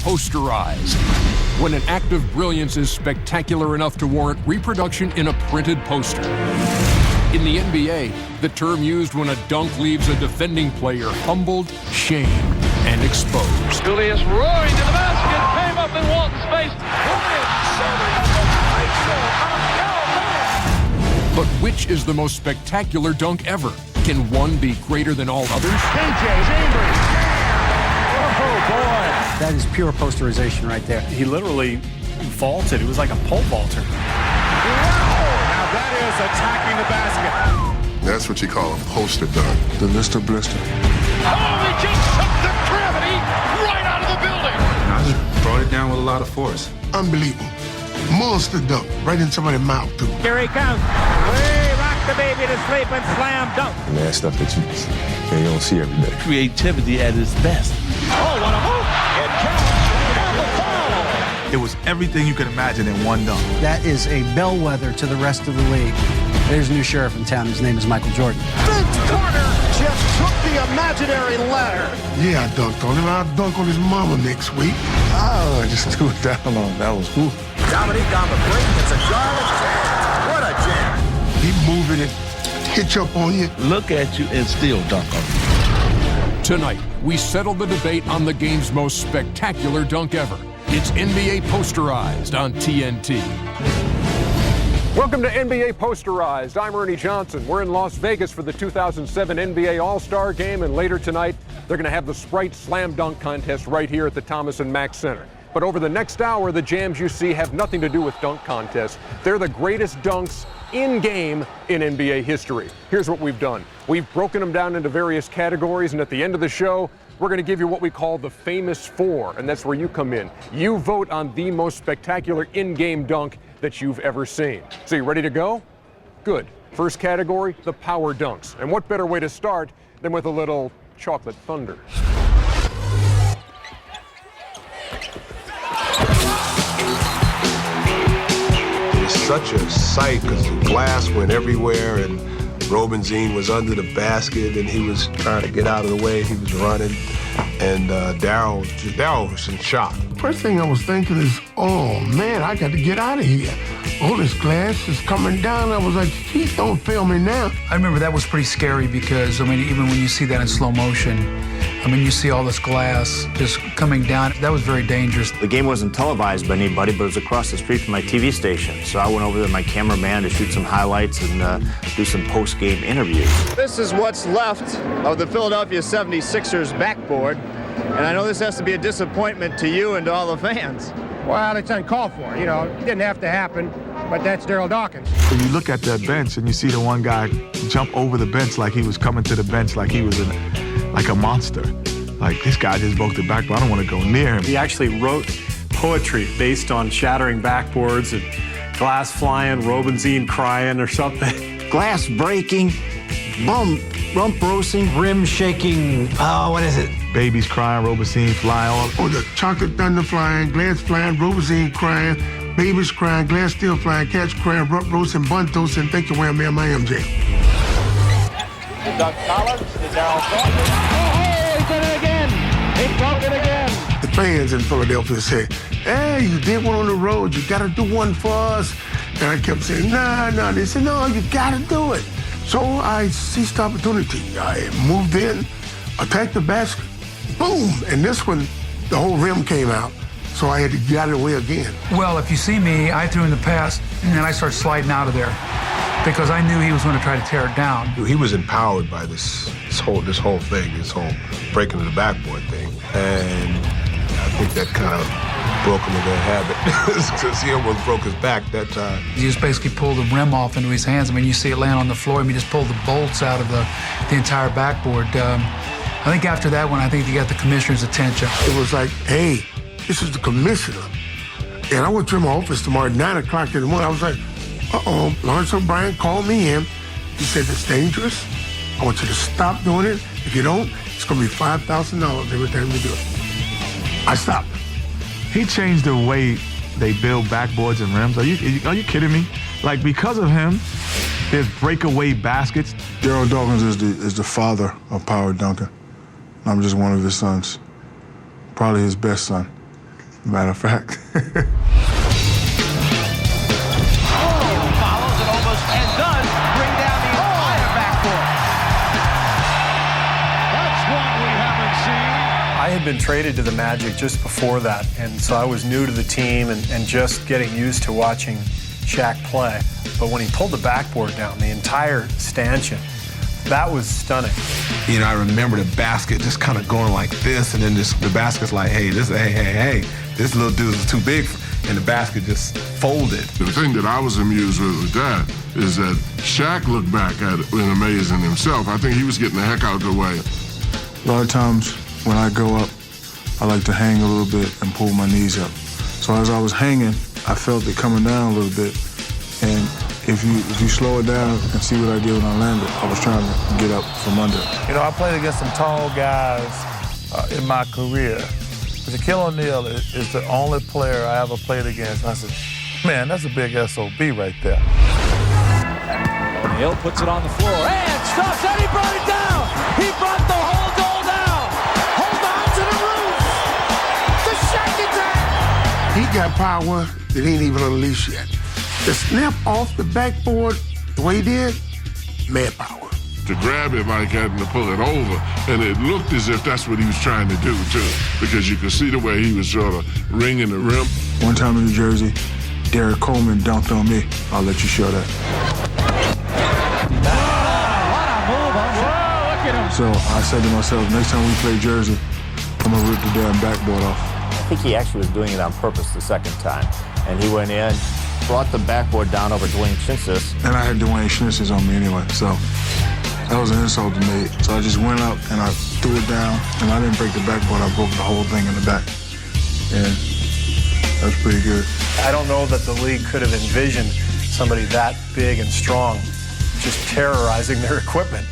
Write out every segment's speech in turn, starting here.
Posterized. When an act of brilliance is spectacular enough to warrant reproduction in a printed poster. In the NBA, the term used when a dunk leaves a defending player humbled, shamed, and exposed. Julius roaring to the basket, came up in Walton's face. But which is the most spectacular dunk ever? Can one be greater than all others? KJ Chambers. Oh, boy. That is pure posterization right there. He literally vaulted. It was like a pole vaulter. Now that is attacking the basket. That's what you call a poster dunk. The Mr. Blister. Oh, he just took the gravity right out of the building. I just brought it down with a lot of force. Unbelievable. Monster dunk right in somebody's mouth, too. Here he comes. Way rock the baby to sleep and slam dunk. And that's stuff that you don't see every day. Creativity at its best. Oh, what a move. It counts. And the foul. It was everything you could imagine in one dunk. That is a bellwether to the rest of the league. There's a new sheriff in town. His name is Michael Jordan. Vince Carter just took the imaginary ladder. Yeah, I dunked on him. I'll dunk on his mama next week. Oh, I just threw it down on him. That was cool. Dominique on the break. It's a garbage jam. What a jam. He moving it, hitch up on you. Look at you and still dunk on him. Tonight, we settle the debate on the game's most spectacular dunk ever. It's NBA Posterized on TNT. Welcome to NBA Posterized. I'm Ernie Johnson. We're in Las Vegas for the 2007 NBA All-Star Game, and later tonight, they're going to have the Sprite Slam Dunk Contest right here at the Thomas & Mack Center. But over the next hour, the jams you see have nothing to do with dunk contests. They're the greatest dunks in-game in NBA history. Here's what we've done. We've broken them down into various categories, and at the end of the show, we're going to give you what we call the famous four, and that's where you come in. You vote on the most spectacular in-game dunk that you've ever seen. So you ready to go? Good. First category, the power dunks. And what better way to start than with a little chocolate thunder? Such a sight because the glass went everywhere and Robinson was under the basket and he was trying to get out of the way. He was running and Darryl was in shock. First thing I was thinking is, oh man, I got to get out of here. All this glass is coming down. I was like, geez, don't fail me now. I remember that was pretty scary because, I mean, even when you see that in slow motion, I mean, you see all this glass just coming down. That was very dangerous. The game wasn't televised by anybody, but it was across the street from my TV station. So I went over there with my cameraman to shoot some highlights and do some post-game interviews. This is what's left of the Philadelphia 76ers backboard. And I know this has to be a disappointment to you and to all the fans. Well, it's uncalled for. You know, it didn't have to happen, but that's Daryl Dawkins. When you look at that bench and you see the one guy jump over the bench like he was coming to the bench like he was like a monster. Like, this guy just broke the backboard. I don't want to go near him. He actually wrote poetry based on shattering backboards and glass flying, Robinson crying or something. Glass breaking, rump roasting, Rim shaking. Oh, what is it? Babies crying, Robinson flying. Oh, the chocolate thunder flying, glass flying, Robinson crying, babies crying, glass still flying, cats crying, rump roasting, bun toasting. Thank you, wham, bam, I am jail. Doug Collins to Darryl Dawkins. Oh, he did it again. He broke it again. The fans in Philadelphia say, hey, you did one on the road. You got to do one for us. And I kept saying, no. They said, no, you got to do it. So I seized the opportunity. I moved in, attacked the basket, boom. And this one, the whole rim came out. So I had to get out of the way again. Well, if you see me, I threw in the pass, and then I started sliding out of there because I knew he was going to try to tear it down. He was empowered by this whole thing, this whole breaking of the backboard thing. And I think that kind of broke him of that habit because he almost broke his back that time. He just basically pulled the rim off into his hands. I mean, you see it laying on the floor. I mean, he just pulled the bolts out of the entire backboard. I think after that one, I think he got the commissioner's attention. It was like, hey, this is the commissioner. And I went to my office tomorrow at 9 o'clock in the morning. I was like, uh-oh, Lawrence O'Brien called me in. He said, it's dangerous. I want you to stop doing it. If you don't, it's going to be $5,000 every time you do it. I stopped. He changed the way they build backboards and rims. Are you kidding me? Like, because of him, there's breakaway baskets. Daryl Dawkins is the father of power dunking. I'm just one of his sons. Probably his best son. Matter of fact. Follows it almost and does bring down the entire backboard. That's one we haven't seen. I had been traded to the Magic just before that, and so I was new to the team and just getting used to watching Shaq play. But when he pulled the backboard down, the entire stanchion, that was stunning. You know, I remember the basket just kind of going like this, and then the basket's like, hey, this little dude is too big, and the basket just folded. The thing that I was amused with that is that Shaq looked back at it and amazing himself. I think he was getting the heck out of the way. A lot of times when I go up, I like to hang a little bit and pull my knees up. So as I was hanging, I felt it coming down a little bit, and if you slow it down and see what I did when I landed, I was trying to get up from under. You know, I played against some tall guys in my career. But Shaquille O'Neal is the only player I ever played against. And I said, man, that's a big SOB right there. O'Neal puts it on the floor and stops, and he brought it down. He brought the whole goal down. Hold on to the roof. The Shaq attack. He got power that he ain't even unleashed yet. The snap off the backboard, the way he did, mad power. To grab it like that and to pull it over, and it looked as if that's what he was trying to do too, because you could see the way he was sort of ringing the rim. One time in New Jersey, Derek Coleman dunked on me. I'll let you show that. Look at him. So I said to myself, next time we play Jersey, I'm gonna rip the damn backboard off. I think he actually was doing it on purpose the second time. And he went in, brought the backboard down over Dwayne Chinsis. And I had Dwayne Chinsis on me anyway, so that was an insult to me. So I just went up and I threw it down, and I didn't break the backboard, I broke the whole thing in the back. And that's pretty good. I don't know that the league could have envisioned somebody that big and strong just terrorizing their equipment.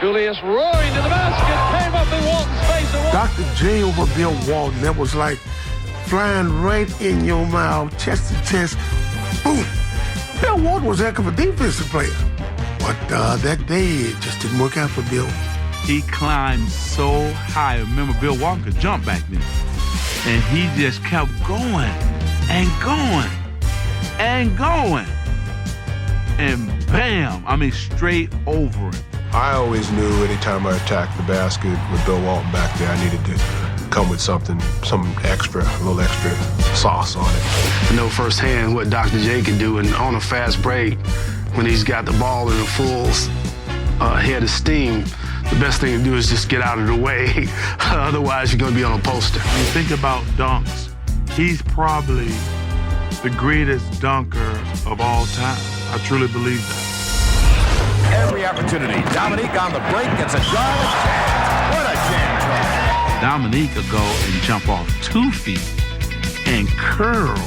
Julius roaring to the basket, came up in Walton's face. Dr. J over Bill Walton, that was like flying right in your mouth, chest to chest, boom. Bill Walton was a heck of a defensive player. But that day, it just didn't work out for Bill. He climbed so high. Remember, Bill Walton could jump back then. And he just kept going and going and going. And bam, I mean, straight over it. I always knew anytime I attacked the basket with Bill Walton back there, I needed to come with something, some extra, a little extra sauce on it. I know firsthand what Dr. J can do, and on a fast break, when he's got the ball in a full head of steam, the best thing to do is just get out of the way. Otherwise, you're going to be on a poster. When you think about dunks, he's probably the greatest dunker of all time. I truly believe that. Every opportunity. Dominique on the break gets a shot. What a jam. Dominique could go and jump off 2 feet and curl,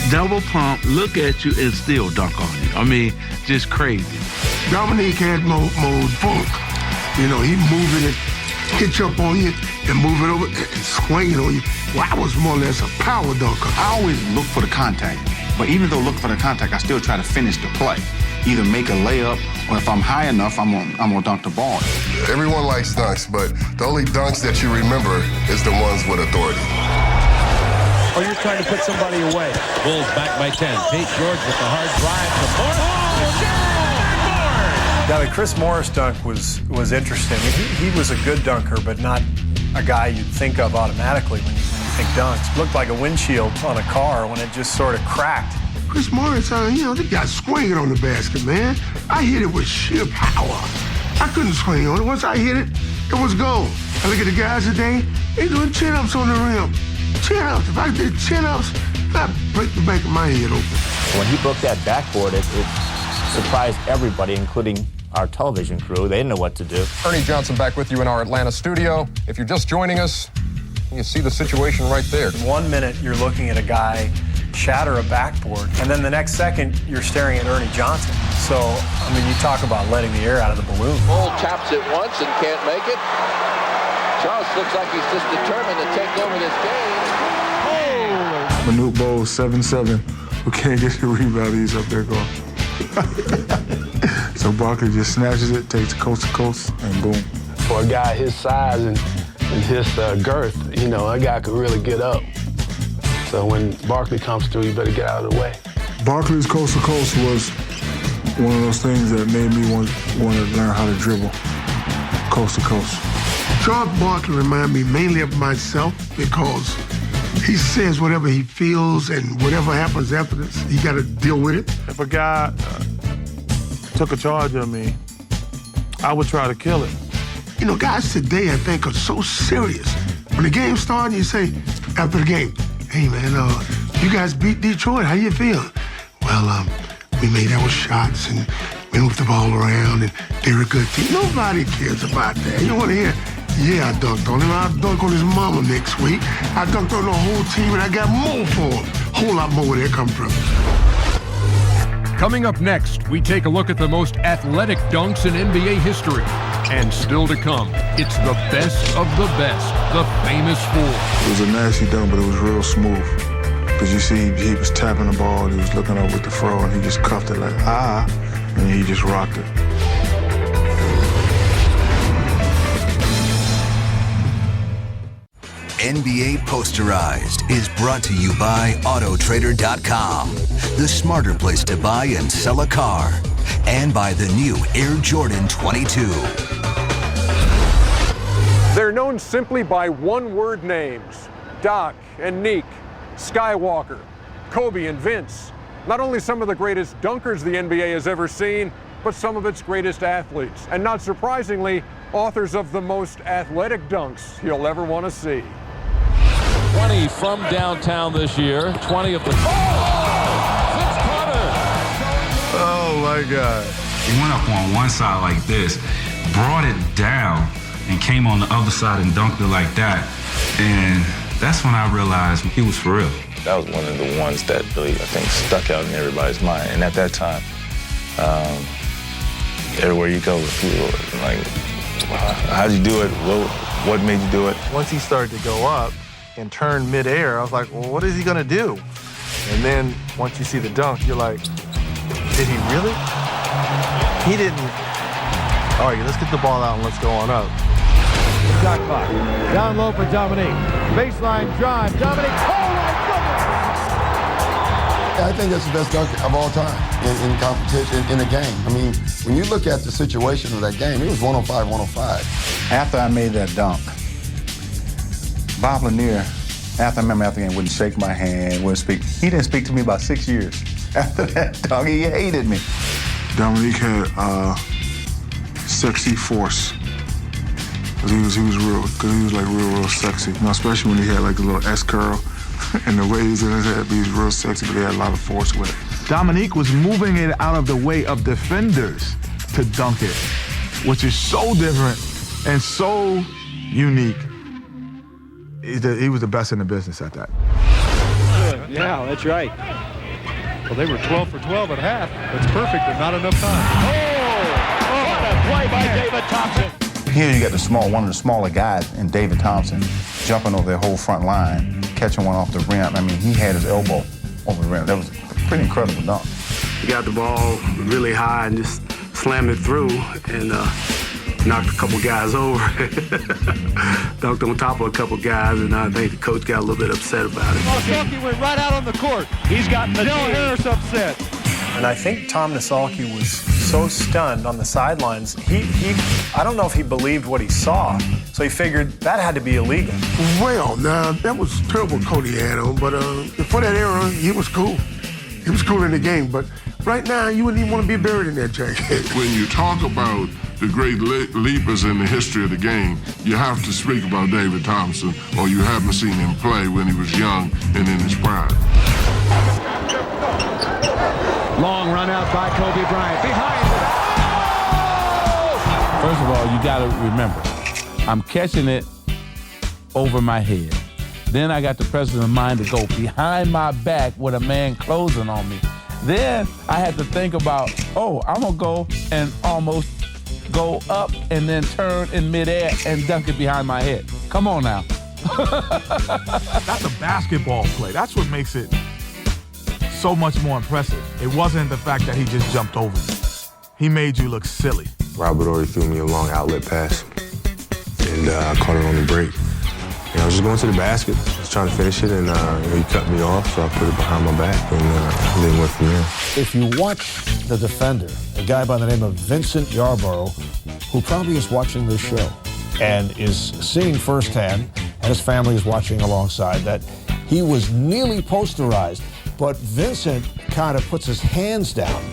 double pump, look at you, and still dunk on you. I mean, just crazy. Dominique had more funk. You know, he moving it, hitch up on you, and move it over and swing it on you. Well, I was more or less a power dunker. I always look for the contact, but even though looking for the contact, I still try to finish the play. Either make a layup, or if I'm high enough, I'm gonna dunk the ball. Everyone likes dunks, but the only dunks that you remember is the ones with authority. Oh, you're trying to put somebody away. Bulls back by 10. Pete George with the hard drive to Morris. Now, the Chris Morris dunk was interesting. I mean, he was a good dunker, but not a guy you'd think of automatically when you think dunks. It looked like a windshield on a car when it just sort of cracked. Chris Morris, you know, they got swinging on the basket, man. I hit it with sheer power. I couldn't swing on it. Once I hit it, it was gone. I look at the guys today, they doing chin-ups on the rim. Chin-ups. If I did chin-ups, I'd break the back of my head open. When he broke that backboard, it surprised everybody, including our television crew. They didn't know what to do. Ernie Johnson back with you in our Atlanta studio. If you're just joining us, you see the situation right there. In 1 minute, you're looking at a guy shatter a backboard, and then the next second, you're staring at Ernie Johnson. So, I mean, you talk about letting the air out of the balloon. Bull taps it once and can't make it. Charles looks like he's just determined to take over this game. Oh! Manute Bol, 7-7, who can't get the rebound, he's up there going. So Barkley just snatches it, takes it coast to coast, and boom. For a guy his size and and his girth, that guy could really get up. So when Barkley comes through, you better get out of the way. Barkley's coast to coast was one of those things that made me want to learn how to dribble coast to coast. Charles Barkley reminded me mainly of myself because he says whatever he feels, and whatever happens after this, he got to deal with it. If a guy took a charge of me, I would try to kill him. Guys today, I think, are so serious. When the game starts, you say, after the game, hey, man, you guys beat Detroit. How you feel? Well, we made our shots, and we moved the ball around, and they're a good team. Nobody cares about that. You want to hear, yeah, I dunked on him. I'll dunk on his mama next week. I dunked on the whole team, and I got more for him. Whole lot more where they come from. Coming up next, we take a look at the most athletic dunks in NBA history. And still to come, it's the best of the best, the famous four. It was a nasty dunk, but it was real smooth. Because you see, he was tapping the ball, he was looking up with the throw, and he just cuffed it like, and he just rocked it. NBA Posterized is brought to you by Autotrader.com, the smarter place to buy and sell a car, and by the new Air Jordan 22. They're known simply by one-word names: Doc and Neek, Skywalker, Kobe and Vince. Not only some of the greatest dunkers the NBA has ever seen, but some of its greatest athletes. And not surprisingly, authors of the most athletic dunks you'll ever want to see. 20 from downtown this year. 20 of the... Vince Carter! Oh, my God. He went up on one side like this, brought it down, and came on the other side and dunked it like that. And that's when I realized he was for real. That was one of the ones that really, I think, stuck out in everybody's mind. And at that time, everywhere you go, people were like, how'd you do it? What made you do it? Once he started to go up and turn midair, I was like, well, what is he gonna do? And then once you see the dunk, you're like, did he really? He didn't. All right, let's get the ball out and let's go on up. Shot clock. Down low for Dominique. Baseline drive. Dominique. Oh, my goodness! I think that's the best dunk of all time in competition, in a game. I mean, when you look at the situation of that game, it was 105-105. After I made that dunk, Bob Lanier, after the game, wouldn't shake my hand, wouldn't speak. He didn't speak to me about 6 years. After that dunk, he hated me. Dominique had sexy force. Cause he was real sexy. Especially when he had like a little S curl and the waves in his head. He was real sexy, but he had a lot of force with it. Dominique was moving it out of the way of defenders to dunk it, which is so different and so unique. He was the best in the business at that. Yeah, that's right. Well, they were 12 for 12 at half. That's perfect, but not enough time. Oh, what a play by David Thompson. Here you got one of the smaller guys in David Thompson jumping over their whole front line, catching one off the rim. I mean, he had his elbow over the rim. That was a pretty incredible dunk. He got the ball really high and just slammed it through and knocked a couple guys over. Dunked on top of a couple guys, and I think the coach got a little bit upset about it. Nasalki went right out on the court. He's got Joe Harris upset. And I think Tom Nasalki was so stunned on the sidelines, I don't know if he believed what he saw, so he figured that had to be illegal. Well, now, that was terrible coat he had on, but for that era, he was cool. He was cool in the game, but right now, you wouldn't even want to be buried in that jacket. When you talk about the great leapers in the history of the game, you have to speak about David Thompson, or you haven't seen him play when he was young and in his prime. Long run out by Kobe Bryant. Behind. First of all, you got to remember, I'm catching it over my head. Then I got the presence of mind to go behind my back with a man closing on me. Then I had to think about, I'm going to go and almost go up and then turn in midair and dunk it behind my head. Come on now. That's a basketball play. That's what makes it so much more impressive. It wasn't the fact that he just jumped over you. He made you look silly. Robert Horry threw me a long outlet pass, and and I caught it on the break. I was just going to the basket, just trying to finish it, and he cut me off, so I put it behind my back, and then went from there. If you watch the defender, a guy by the name of Vincent Yarborough, who probably is watching this show and is seeing firsthand, and his family is watching alongside, that he was nearly posterized, but Vincent kind of puts his hands down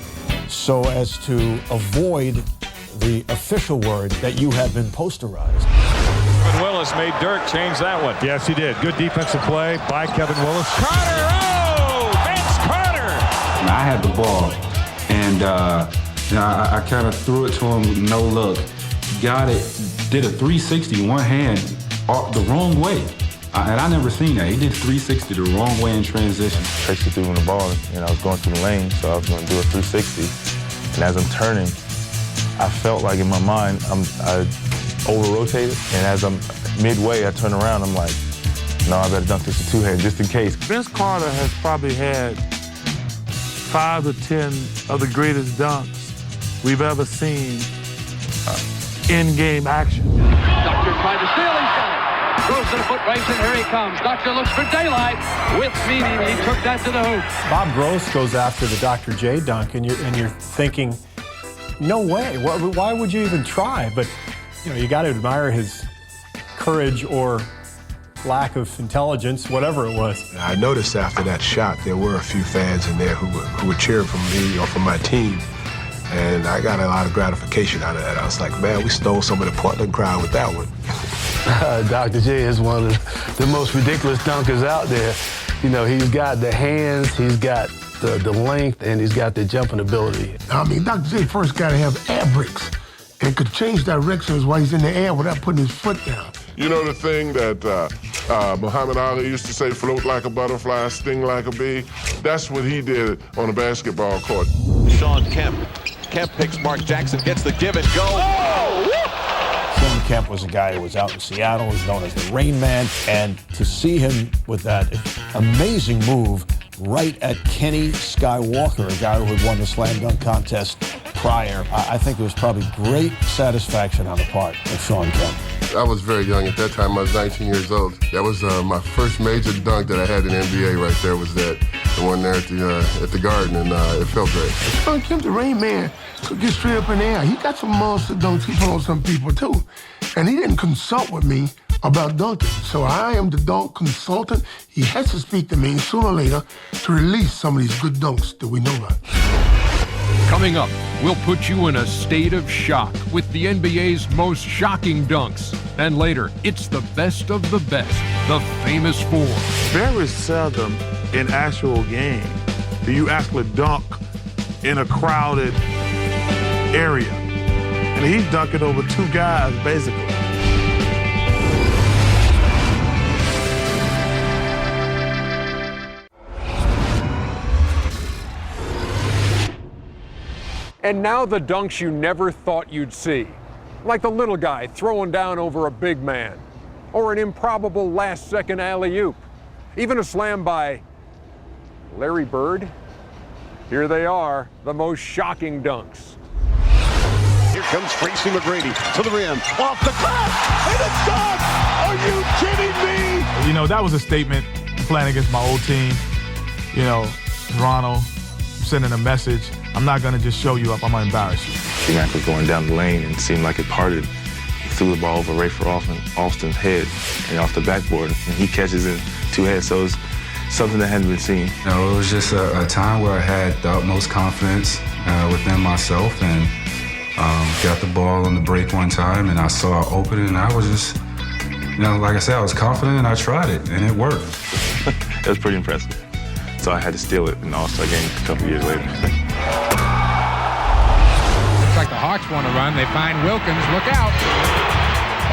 so as to avoid the official word that you have been posterized. Kevin Willis made Dirk change that one. Yes, he did. Good defensive play by Kevin Willis. Carter, oh! Vince Carter! I had the ball, and I kind of threw it to him, no look. Got it, did a 360 one hand the wrong way. And I never seen that. He did 360 the wrong way in transition. Tracy threw him the ball, I was going through the lane, so I was going to do a 360. And as I'm turning, I felt like in my mind, I over-rotated, and as I'm midway, I turn around, I'm like, no, I better dunk this to two-hand just in case. Vince Carter has probably had 5 to 10 of the greatest dunks we've ever seen in-game action. Doctor tried to steal, he's got it. Throws to the foot race, and here he comes. Doctor looks for daylight. With meaning, he took that to the hoop. Bob Gross goes after the Dr. J dunk, and you're thinking, no way. Why would you even try? But you got to admire his courage or lack of intelligence, whatever it was. I noticed after that shot, there were a few fans in there who were cheering for me or for my team. And I got a lot of gratification out of that. I was like, man, we stole some of the Portland crowd with that one. Dr. J is one of the most ridiculous dunkers out there. He's got the hands, he's got the length, and he's got the jumping ability. I mean, Dr. J first got to have air brakes and could change directions while he's in the air without putting his foot down. You know the thing that Muhammad Ali used to say, float like a butterfly, sting like a bee? That's what he did on the basketball court. Sean Kemp. Kemp picks Mark Jackson, gets the give and go. Oh! Sean Kemp was a guy who was out in Seattle. He's known as the Rain Man. And to see him with that amazing move right at Kenny Skywalker, a guy who had won the slam dunk contest prior, I think it was probably great satisfaction on the part of Sean Kemp. I was very young at that time. I was 19 years old. That was my first major dunk that I had in the NBA right there, was the one there at the Garden, and it felt great. Sean Kemp, the Rain Man, could get straight up in the air. He got some monster dunks he put on some people, too. And he didn't consult with me about dunking. So I am the dunk consultant. He has to speak to me sooner or later to release some of these good dunks that we know about. Coming up, we'll put you in a state of shock with the NBA's most shocking dunks. And later, it's the best of the best, the famous four. Very seldom in actual game do you actually dunk in a crowded area. And he's dunking over 2 guys, basically. And now the dunks you never thought you'd see. Like the little guy throwing down over a big man. Or an improbable last-second alley-oop. Even a slam by Larry Bird. Here they are, the most shocking dunks. Here comes Tracy McGrady to the rim, off the glass, and it's done! Are you kidding me? That was a statement playing against my old team. Toronto, sending a message. I'm not going to just show you up, I'm going to embarrass you. The was going down the lane and seemed like it parted. He threw the ball over Rafer Alston's head and off the backboard, and he catches it 2 heads, so it's something that hadn't been seen. It was just a time where I had the utmost confidence within myself, and got the ball on the break one time, and I saw it open, and I was just, like I said, I was confident, and I tried it, and it worked. It was pretty impressive. So I had to steal it in the All-Star game a couple years later. Looks like the Hawks want to run. They find Wilkins. Look out.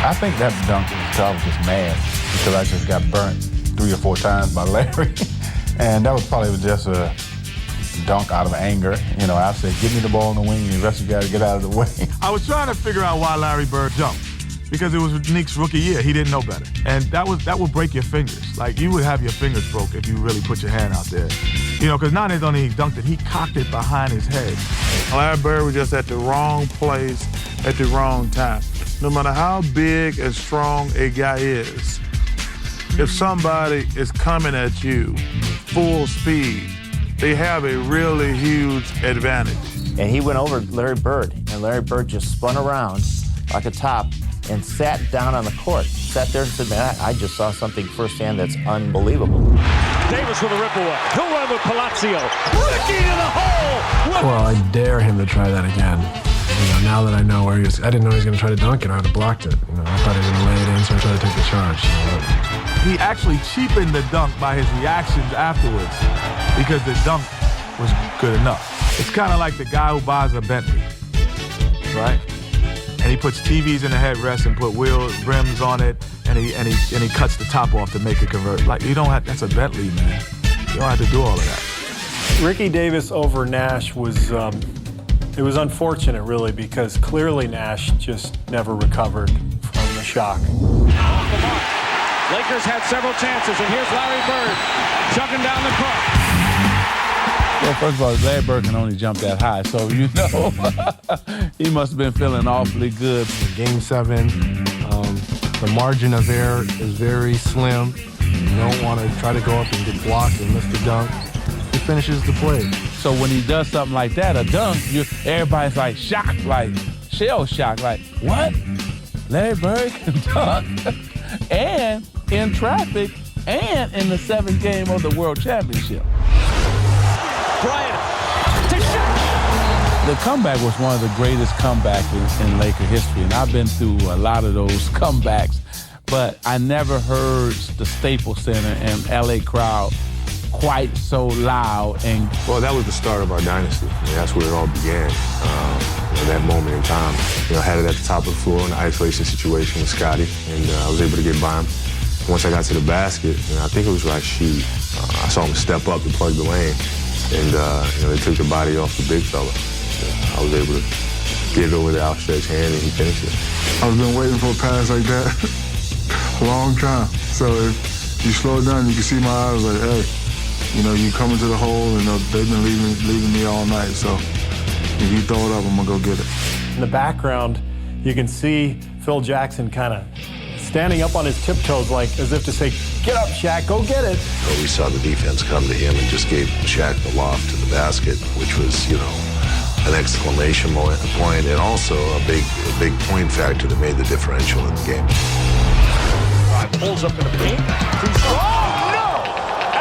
I think that dunk was I was just mad because I just got burnt 3 or 4 times by Larry. And that was probably just a dunk out of anger. I said, give me the ball in the wing and the rest of you guys get out of the way. I was trying to figure out why Larry Bird jumped. Because it was Nick's rookie year. He didn't know better. And that would break your fingers. Like, you would have your fingers broke if you really put your hand out there. Because not only he dunked it, he cocked it behind his head. Larry Bird was just at the wrong place at the wrong time. no matter how big and strong a guy is, if somebody is coming at you full speed, they have a really huge advantage. And he went over Larry Bird, and Larry Bird just spun around like a top and sat down on the court. Sat there and said, man, I just saw something firsthand that's unbelievable. Davis with a rip away. He'll run with Palazzo. Ricky to the hole. Well, I dare him to try that again. Now that I know where he is, I didn't know he was going to try to dunk it. I would have blocked it. I thought he was going to lay it in, so I tried to take the charge. He actually cheapened the dunk by his reactions afterwards because the dunk was good enough. It's kind of like the guy who buys a Bentley, right? And he puts TVs in the headrest and put wheel rims on it, and he cuts the top off to make it convert. Like, you don't have, that's a Bentley, man. You don't have to do all of that. Ricky Davis over Nash was, it was unfortunate, really, because clearly Nash just never recovered from the shock. Lakers had several chances, and here's Larry Bird chugging down the court. Well, first of all, Larry Bird can only jump that high, so you know he must have been feeling awfully good. Game 7, the margin of error is very slim. You don't want to try to go up and get blocked and miss the dunk. He finishes the play. So when he does something like that, a dunk, everybody's like shocked, like shell shocked, like, what? Larry Bird can dunk? And in traffic, and in the 7th game of the World Championship. Bryant to Shaq. The comeback was one of the greatest comebacks in Laker history, and I've been through a lot of those comebacks, but I never heard the Staples Center and LA crowd quite so loud. And well, that was the start of our dynasty. That's where it all began. That moment in time, had it at the top of the floor in the isolation situation with Scotty, and I was able to get by him. Once I got to the basket, I think it was Rashid, I saw him step up and plug the lane, and they took the body off the big fella. I was able to get it over the outstretched hand, and he finished it. I've been waiting for a pass like that a long time. So if you slow it down, you can see my eyes like, hey, you come into the hole, and they've been leaving me all night. So if you throw it up, I'm gonna go get it. In the background, you can see Phil Jackson kind of standing up on his tiptoes, like as if to say, get up, Shaq, go get it. We saw the defense come to him and just gave Shaq the loft to the basket, which was, an exclamation point, and also a big point factor that made the differential in the game. Pulls up in the paint. Oh, no!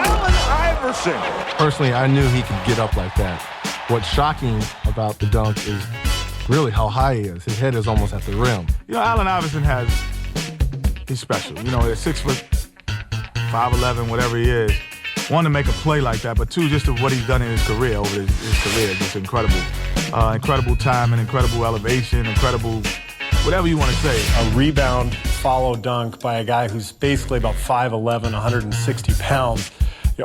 Allen Iverson. Personally, I knew he could get up like that. What's shocking about the dunk is really how high he is. His head is almost at the rim. Allen Iverson he's special. At 6 foot, 5'11", whatever he is. One, to make a play like that, but two, just to what he's done in his career, over his career, just incredible. Incredible time and incredible elevation, incredible, whatever you want to say. A rebound follow dunk by a guy who's basically about 5'11", 160 pounds.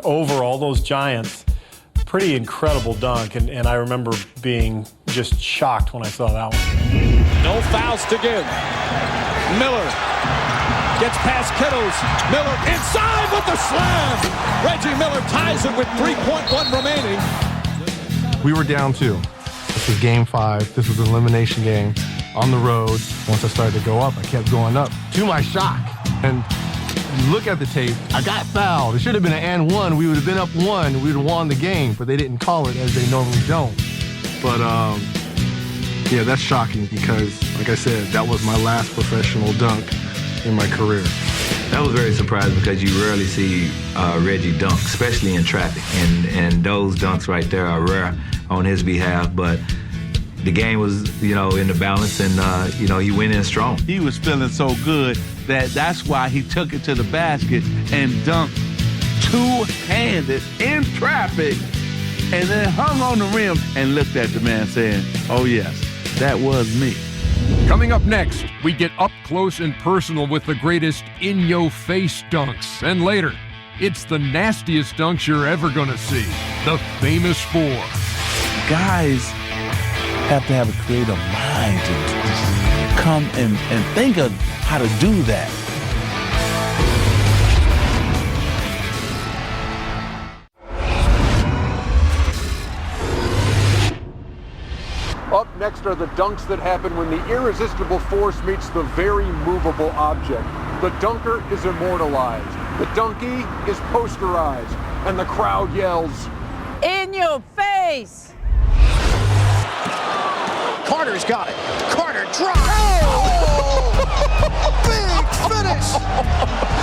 Over all those giants, pretty incredible dunk, and I remember being just shocked when I saw that one. No fouls to give. Miller gets past Kittles. Miller inside with the slam. Reggie Miller ties it with 3.1 remaining. We were down 2. This was game 5. This was an elimination game on the road. Once I started to go up, I kept going up, to my shock. And you look at the tape, I got fouled. It should have been an and 1. We would have been up 1. We would have won the game, but they didn't call it as they normally don't. But yeah, that's shocking because, like I said, that was my last professional dunk in my career. That was very surprising because you rarely see Reggie dunk, especially in traffic. And those dunks right there are rare on his behalf. But the game was, in the balance, and, he went in strong. He was feeling so good that's why he took it to the basket and dunked two-handed in traffic and then hung on the rim and looked at the man saying, oh, yes, that was me. Coming up next, we get up close and personal with the greatest in-your-face dunks. And later, it's the nastiest dunks you're ever going to see. The famous 4. Guys have to have a creative mind to come and think of how to do that. Up next are the dunks that happen when the irresistible force meets the very movable object. The dunker is immortalized. The donkey is posterized. And the crowd yells, "In your face!" Carter's got it. Carter drives. Oh! Big finish.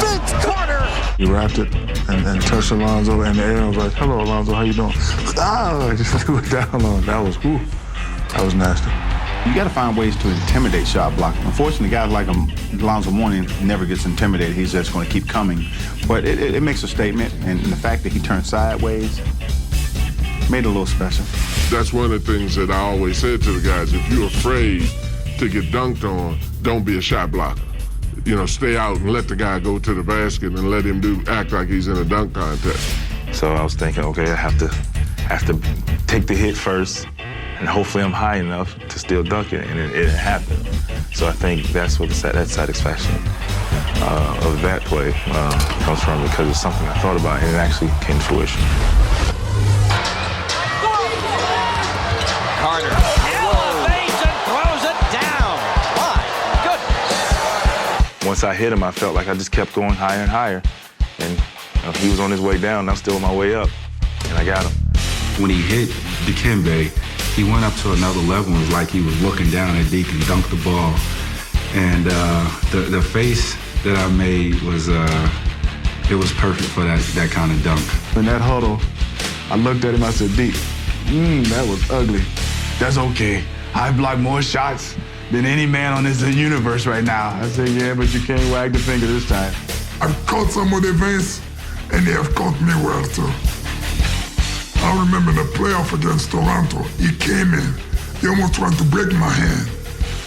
Vince Carter. He wrapped it and touched Alonzo in the air. I was like, "Hello, Alonzo, how you doing?" I just threw it down on him. That was nasty. You got to find ways to intimidate shot blocking. Unfortunately, guys like Alonzo Mourning never gets intimidated. He's just going to keep coming. But it makes a statement, and the fact that he turned sideways made it a little special. That's one of the things that I always said to the guys. If you're afraid to get dunked on, don't be a shot blocker. You know, stay out and let the guy go to the basket and let him act like he's in a dunk contest. So I was thinking, okay, I have to take the hit first, and hopefully I'm high enough to still dunk it, and it happened. So I think that's what that satisfaction of that play comes from, because it's something I thought about, and it actually came to fruition. Carter elevates and throws it down. My goodness. Once I hit him, I felt like I just kept going higher and higher. And he was on his way down, and I'm still on my way up. And I got him. When he hit Dikembe, he went up to another level. It was like he was looking down at Deke and dunked the ball. And the face that I made was, it was perfect for that kind of dunk. In that huddle, I looked at him, I said, "Deke, that was ugly." "That's okay. I block more shots than any man on this universe right now." I said, "Yeah, but you can't wag the finger this time." I've caught some of the Vince, and they have caught me well, too. I remember the playoff against Toronto. He came in. He almost tried to break my hand.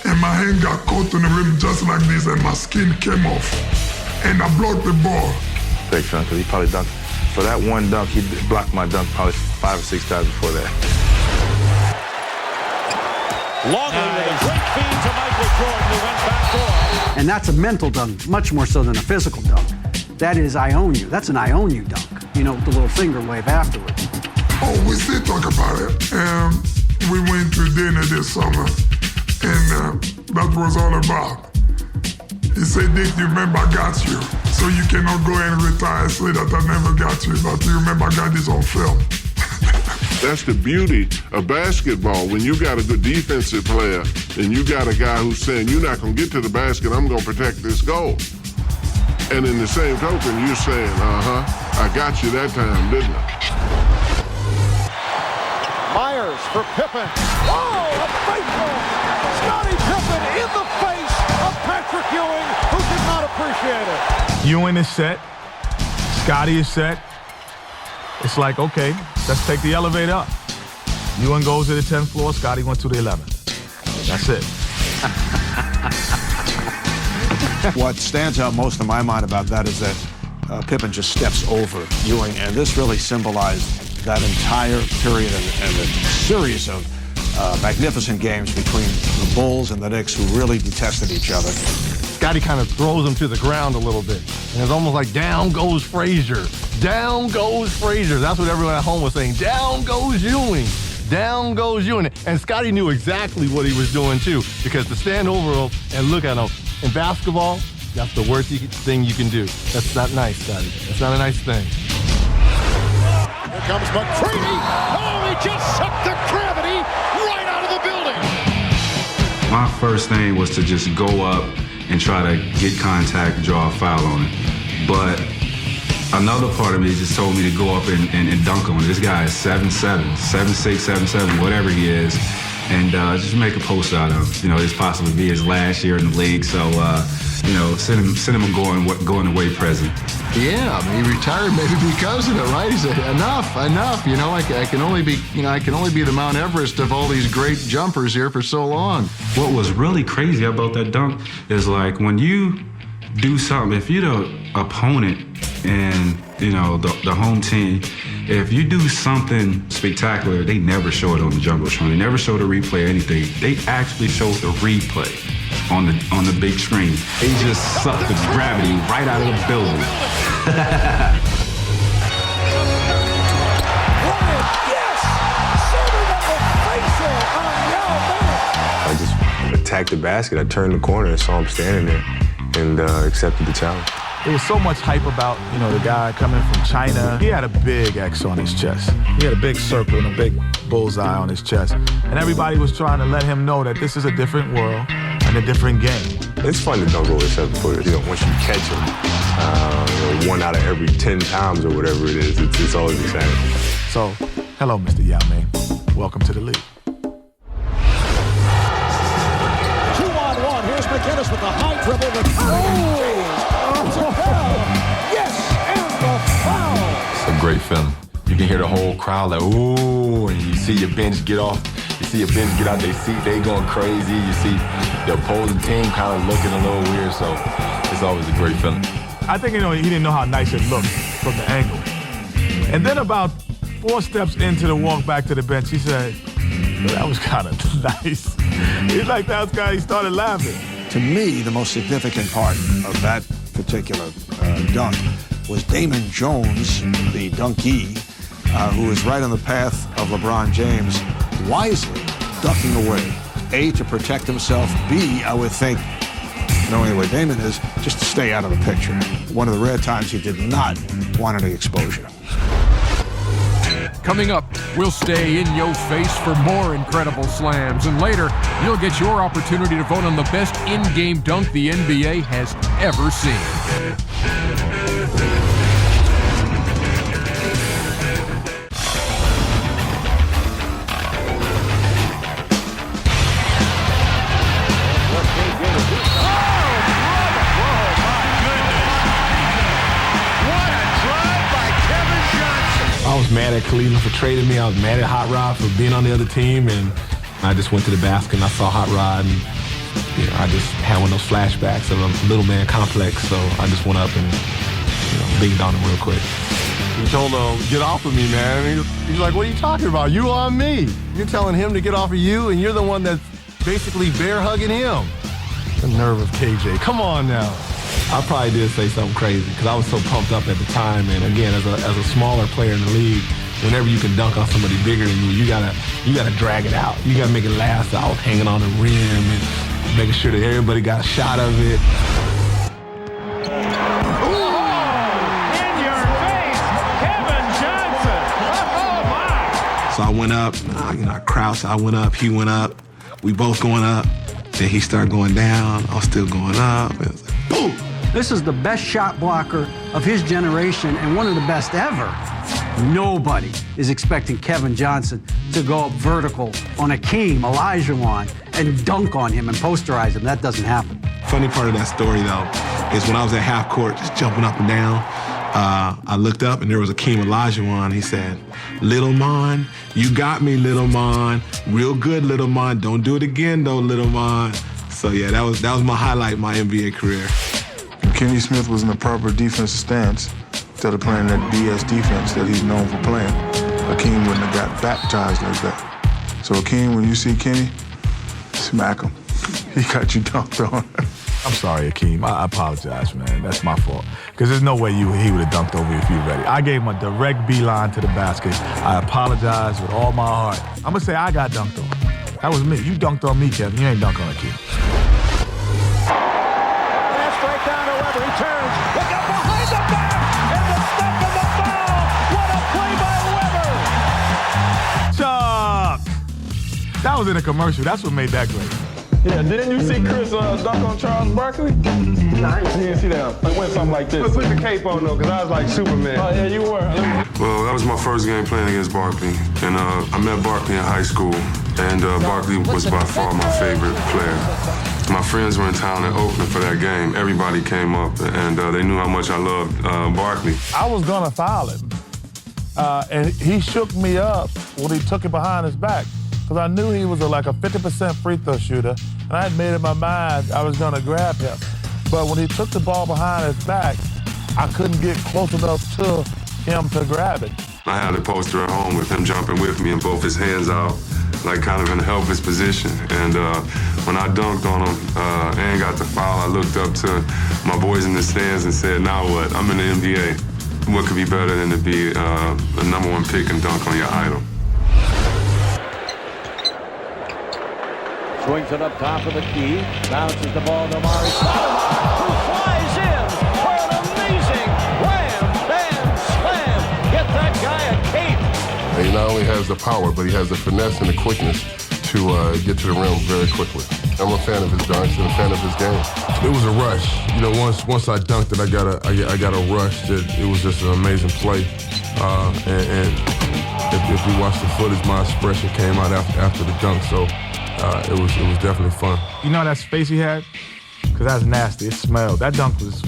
And my hand got caught in the rim just like this, and my skin came off. And I blocked the ball. Big fan, because he probably dunked. For that one dunk, he blocked my dunk probably 5 or 6 times before that. Longley with a great feed to Michael Jordan, who went back door. And that's a mental dunk, much more so than a physical dunk. That is, I own you. That's an I own you dunk. You know, with the little finger wave afterwards. Oh, we still talk about it. We went to dinner this summer, and that was all about. He said, "Dick, you remember I got you. So you cannot go and retire and say that I never got you, but you remember I got this on film." That's the beauty of basketball. When you got a good defensive player and you got a guy who's saying, "You're not going to get to the basket, I'm going to protect this goal." And in the same token, you're saying, "I got you that time, didn't I?" Myers for Pippen. Oh, a faithful Scottie Pippen in the face of Patrick Ewing, who did not appreciate it. Ewing is set. Scottie is set. It's like, okay, let's take the elevator up. Ewing goes to the 10th floor, Scottie went to the 11th. That's it. What stands out most in my mind about that is that Pippen just steps over Ewing, and this really symbolized that entire period and the series of magnificent games between the Bulls and the Knicks, who really detested each other. Scottie kind of throws him to the ground a little bit. And it's almost like, down goes Frazier. Down goes Frazier. That's what everyone at home was saying. Down goes Ewing. Down goes Ewing. And Scottie knew exactly what he was doing, too, because to stand over him and look at him, in basketball, that's the worst thing you can do. That's not nice, Scottie. That's not a nice thing. Here comes McCready. Oh, he just sucked the gravity right out of the building. My first thing was to just go up and try to get contact, draw a foul on it. But another part of me just told me to go up and dunk on it. This guy is 7'7", 7'6", 7'7", whatever he is, and just make a post out of him. You know, it's possibly be his last year in the league, so you know, send him a going away present. Yeah, I mean, he retired maybe because of it, right? He said, enough. You know, I can only be the Mount Everest of all these great jumpers here for so long. What was really crazy about that dunk is, like, when you do something, if you're the opponent and, you know, the home team, if you do something spectacular, they never show it on the Jumbotron. They never show the replay or anything. They actually show the replay on the big screen. They just suck the gravity right out of the building. Yes! Serving up a facial on Yao Ming. attacked the basket. I turned the corner and saw him standing there and accepted the challenge. There was so much hype about, the guy coming from China. He had a big X on his chest. He had a big circle and a big bullseye on his chest. And everybody was trying to let him know that this is a different world and a different game. It's fun to dunk over 7-footers. Once you catch them, 1 out of every 10 times or whatever it is, it's always exciting. So, hello, Mr. Yao Ming. Welcome to the league. 2-on-1. Here's McInnes with the high dribble. Yes, and the foul. It's a great feeling. You can hear the whole crowd like, ooh, and you see your bench get off. You see your bench get out their seat. They going crazy. You see the opposing team kind of looking a little weird. So it's always a great feeling. I think, he didn't know how nice it looked from the angle. And then about 4 steps into the walk back to the bench, he said, that was kind of nice. He's like, that guy, he started laughing. To me, the most significant part of that particular dunk was Damon Jones, the dunkee, who is right on the path of LeBron James, wisely ducking away. A, to protect himself. B, I would think, knowing the way Damon is, just to stay out of the picture. One of the rare times he did not want any exposure. Coming up, we'll stay in your face for more incredible slams. And later, you'll get your opportunity to vote on the best in-game dunk the NBA has ever seen. I was mad at Cleveland for trading me. I was mad at Hot Rod for being on the other team, and I just went to the basket and I saw Hot Rod, and I just had one of those flashbacks of a little man complex. So I just went up and binged on him real quick. He told him, "Get off of me, man." And he's like, "What are you talking about? You on me? You're telling him to get off of you, and you're the one that's basically bear hugging him." The nerve of KJ. Come on now. I probably did say something crazy because I was so pumped up at the time. And again, as a smaller player in the league, whenever you can dunk on somebody bigger than you, you gotta drag it out. You gotta make it last. I was hanging on the rim and making sure that everybody got a shot of it. So I went up, I crouched, I went up, he went up, we both going up. Then he started going down, I was still going up. It was like, boom! This is the best shot blocker of his generation and one of the best ever. Nobody is expecting Kevin Johnson to go up vertical on Akeem Olajuwon and dunk on him and posterize him. That doesn't happen. Funny part of that story, though, is when I was at half court, just jumping up and down, I looked up and there was Akeem Olajuwon. He said, "Little Mon, you got me, Little Mon. Real good, Little Mon. Don't do it again, though, Little Mon." So yeah, that was my highlight, my NBA career. Kenny Smith was in the proper defensive stance instead of playing that BS defense that he's known for playing. Akeem wouldn't have got baptized like that. So Akeem, when you see Kenny, smack him. He got you dunked on. I'm sorry, Akeem. I apologize, man. That's my fault. Because there's no way he would have dunked over you if you were ready. I gave him a direct beeline to the basket. I apologize with all my heart. I'm going to say I got dunked on. That was me. You dunked on me, Kevin. You ain't dunked on Akeem. Pass right down to Weber. He turns. Look out behind the back. And the step and the foul. What a play by Weber. Chuck! That was in a commercial. That's what made that great. Yeah, didn't you see Chris dunk on Charles Barkley? Nah, you didn't see that. I went something like this. Put the cape on though, because I was like Superman. Oh, yeah, you were. Well, that was my first game playing against Barkley. And I met Barkley in high school. And Barkley was by far my favorite player. My friends were in town in Oakland for that game. Everybody came up, and they knew how much I loved Barkley. I was going to foul him. And he shook me up when he took it behind his back. Because I knew he was like a 50% free throw shooter, and I had made in my mind I was going to grab him. But when he took the ball behind his back, I couldn't get close enough to him to grab it. I had a poster at home with him jumping with me and both his hands out, like kind of in a helpless position. And when I dunked on him and got the foul, I looked up to my boys in the stands and said, "Now what? I'm in the NBA. What could be better than to be the #1 pick and dunk on your idol?" Swings it up top of the key. Bounces the ball to Amari Stoudemire, who flies in for an amazing wham, bam, slam. Get that guy a cape. And he not only has the power, but he has the finesse and the quickness to get to the rim very quickly. I'm a fan of his dunks and a fan of his game. It was a rush. You know, once I dunked it, I got a rush. It was just an amazing play. And if you watch the footage, my expression came out after the dunk. So it was definitely fun. You know that space he had? Because that's nasty. It smelled. That dunk was,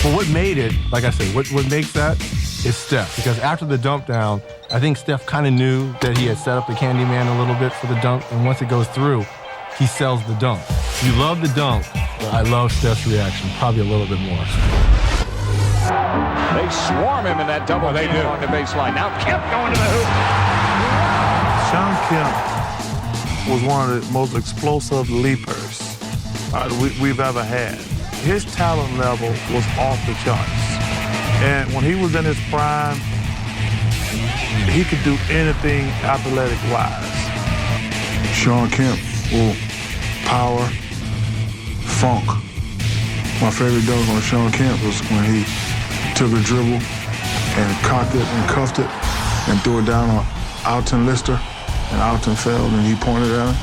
Well, what made it, like I said, what makes that is Steph. Because after the dump down, I think Steph kind of knew that he had set up the Candyman a little bit for the dunk, and once it goes through, he sells the dunk. You love the dunk, but I love Steph's reaction, probably a little bit more. They swarm him in that double team along the baseline. Now Kemp going to the hoop. Sean Kemp was one of the most explosive leapers we've ever had. His talent level was off the charts. And when he was in his prime, he could do anything athletic-wise. Sean Kemp, power, funk. My favorite dunk on Sean Kemp was when he took a dribble and cocked it and cuffed it and threw it down on Alton Lister, and Alton fell and he pointed at him.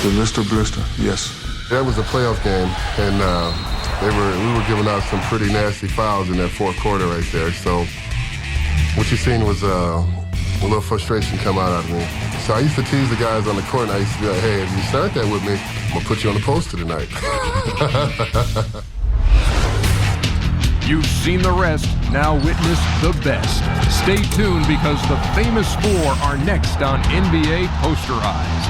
The Lister blister, yes. That was a playoff game, and we were giving out some pretty nasty fouls in that fourth quarter right there. So what you seen was a little frustration come out of me. So I used to tease the guys on the court, and I used to be like, hey, if you start that with me, I'm going to put you on the poster tonight. You've seen the rest, now witness the best. Stay tuned because the famous four are next on NBA Posterized.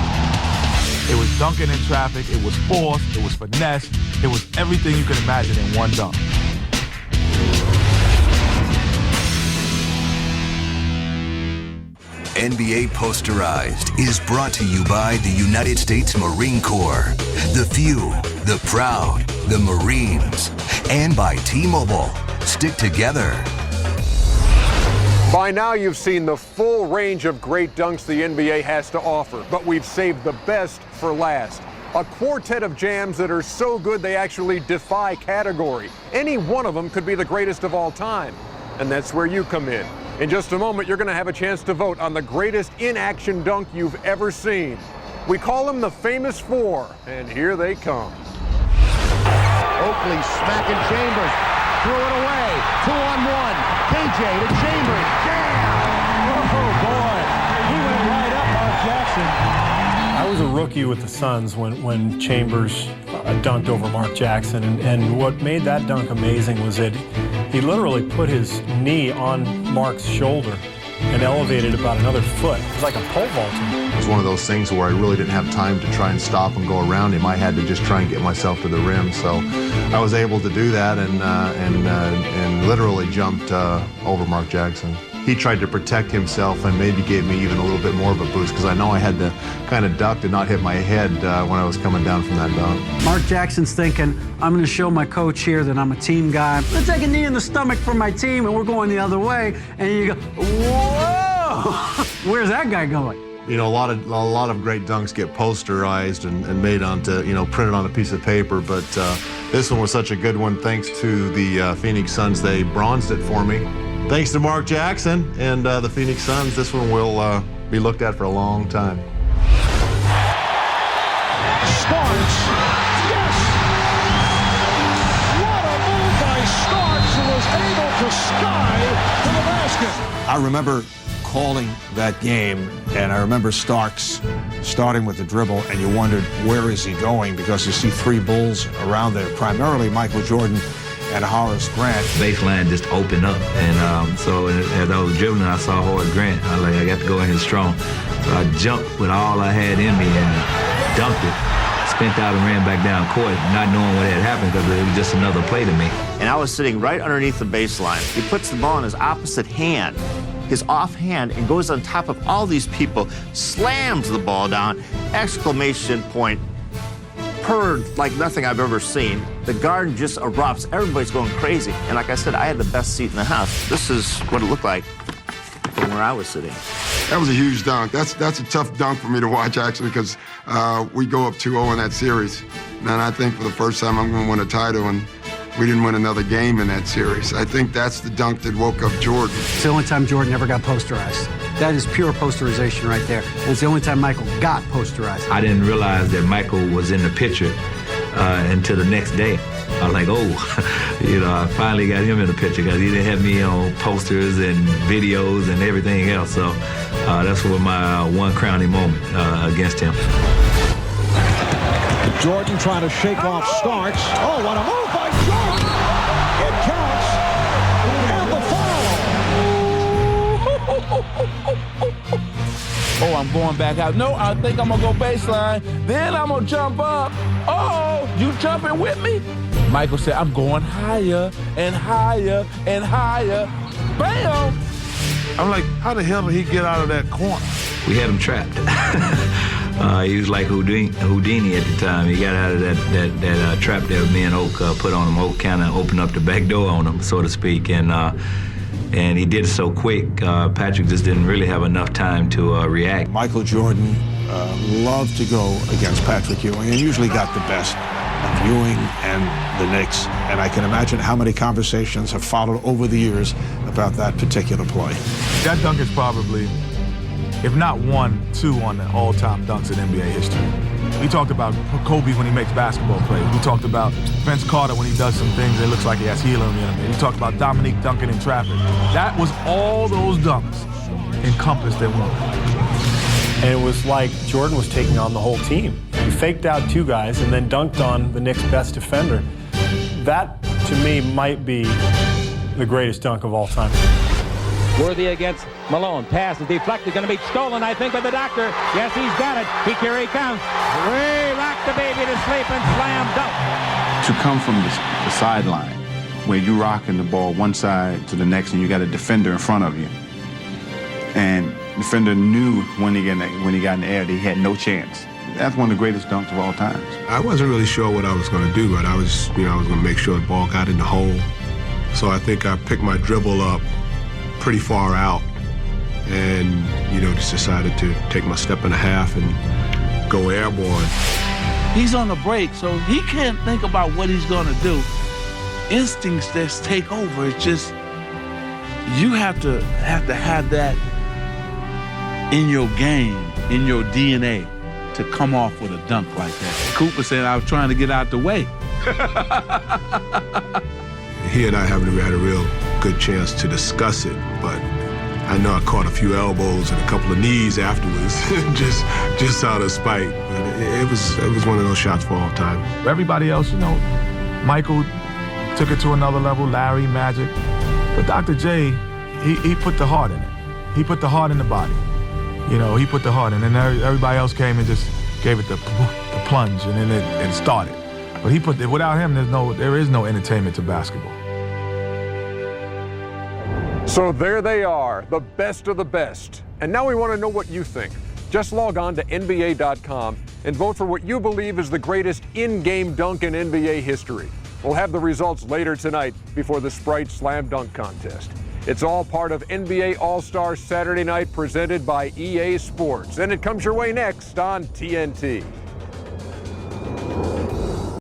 It was dunking in traffic, it was force, it was finesse, it was everything you could imagine in one dunk. NBA Posterized is brought to you by the United States Marine Corps, the few, the proud, the Marines, and by T-Mobile. Stick together. By now, you've seen the full range of great dunks the NBA has to offer, but we've saved the best for last. A quartet of jams that are so good they actually defy category. Any one of them could be the greatest of all time, and that's where you come in. In just a moment, you're going to have a chance to vote on the greatest in-action dunk you've ever seen. We call them the famous four, and here they come. Oakley smacking Chambers. Threw it away. 2-on-1. KJ to Chambers. Jam! Oh, boy. He went right up Mark Jackson. I was a rookie with the Suns when Chambers dunked over Mark Jackson, and what made that dunk amazing was that he literally put his knee on Mark's shoulder and elevated about another foot. It was like a pole vaulting. It was one of those things where I really didn't have time to try and stop and go around him. I had to just try and get myself to the rim. So I was able to do that and literally jumped over Mark Jackson. He tried to protect himself and maybe gave me even a little bit more of a boost because I know I had to kind of duck to not hit my head when I was coming down from that dunk. Mark Jackson's thinking, I'm going to show my coach here that I'm a team guy. Let's take a knee in the stomach for my team, and we're going the other way. And you go, whoa! Where's that guy going? You know, a lot of great dunks get posterized and made onto, printed on a piece of paper, but this one was such a good one thanks to the Phoenix Suns. They bronzed it for me. Thanks to Mark Jackson and the Phoenix Suns, this one will be looked at for a long time. Starks. Yes! What a move by Starks, who was able to sky to the basket. I remember calling that game, and I remember Starks starting with the dribble, and you wondered, where is he going? Because you see three Bulls around there, primarily Michael Jordan and Horace Grant. Baseline just opened up, and so as I was dribbling, I saw Horace Grant. I was like, I got to go in here strong. So I jumped with all I had in me and dunked it, spent out and ran back down court, not knowing what had happened because it was just another play to me. And I was sitting right underneath the baseline. He puts the ball in his opposite hand, his offhand, and goes on top of all these people, slams the ball down, exclamation point, purred like nothing I've ever seen. The garden just erupts. Everybody's going crazy. And like I said, I had the best seat in the house. This is what it looked like from where I was sitting. That was a huge dunk. That's a tough dunk for me to watch, actually, because we go up 2-0 in that series. And I think for the first time I'm going to win a title, and we didn't win another game in that series. I think that's the dunk that woke up Jordan. It's the only time Jordan ever got posterized. That is pure posterization right there. And it's the only time Michael got posterized. I didn't realize that Michael was in the picture until the next day. I was like, oh, you know, I finally got him in the picture because he didn't have me on posters and videos and everything else. So that's what my one crowning moment against him. Jordan trying to shake off Starks. Oh, what a move by Jordan! It counts, and the foul. Oh, I'm going back out. No, I think I'm gonna go baseline. Then I'm gonna jump up. Oh, you jumping with me? Michael said, I'm going higher and higher and higher. Bam! I'm like, how the hell did he get out of that corner? We had him trapped. He was like Houdini at the time. He got out of that trap that me and Oak put on him. Oak kind of opened up the back door on him, so to speak, and he did it so quick. Patrick just didn't really have enough time to react. Michael Jordan loved to go against Patrick Ewing and usually got the best of Ewing and the Knicks. And I can imagine how many conversations have followed over the years about that particular play. That dunk is probably, if not 1, 2 on the all-time dunks in NBA history. We talked about Kobe when he makes basketball plays. We talked about Vince Carter when he does some things that looks like he has helium in him. We talked about Dominique dunking in traffic. That was all those dunks encompassed in one. And it was like Jordan was taking on the whole team. He faked out 2 guys and then dunked on the Knicks' best defender. That, to me, might be the greatest dunk of all time. Worthy against Malone. Pass is deflected, going to be stolen, I think, by the doctor. Yes, he's got it. Here he comes. Way rock the baby to sleep and slam dunk. To come from the sideline, where you rocking the ball one side to the next, and you got a defender in front of you, and the defender knew when he got in the air that he had no chance. That's one of the greatest dunks of all time. I wasn't really sure what I was going to do, but I was going to make sure the ball got in the hole. So I think I picked my dribble up pretty far out and, just decided to take my step and a half and go airborne. He's on the break, so he can't think about what he's going to do. Instincts just take over. It's just, you have to have that in your game, in your DNA, to come off with a dunk like that. Cooper said, I was trying to get out the way. He and I haven't had a real good chance to discuss it, but I know I caught a few elbows and a couple of knees afterwards, just out of spite. But it was one of those shots for all time. Everybody else, Michael took it to another level, Larry, Magic. But Dr. J, he put the heart in it. He put the heart in the body. He put the heart in, and everybody else came and just gave it the plunge, and then it started. But without him, there is no entertainment to basketball. So there they are, the best of the best. And now we want to know what you think. Just log on to NBA.com and vote for what you believe is the greatest in-game dunk in NBA history. We'll have the results later tonight before the Sprite Slam Dunk Contest. It's all part of NBA All-Star Saturday Night presented by EA Sports. And it comes your way next on TNT.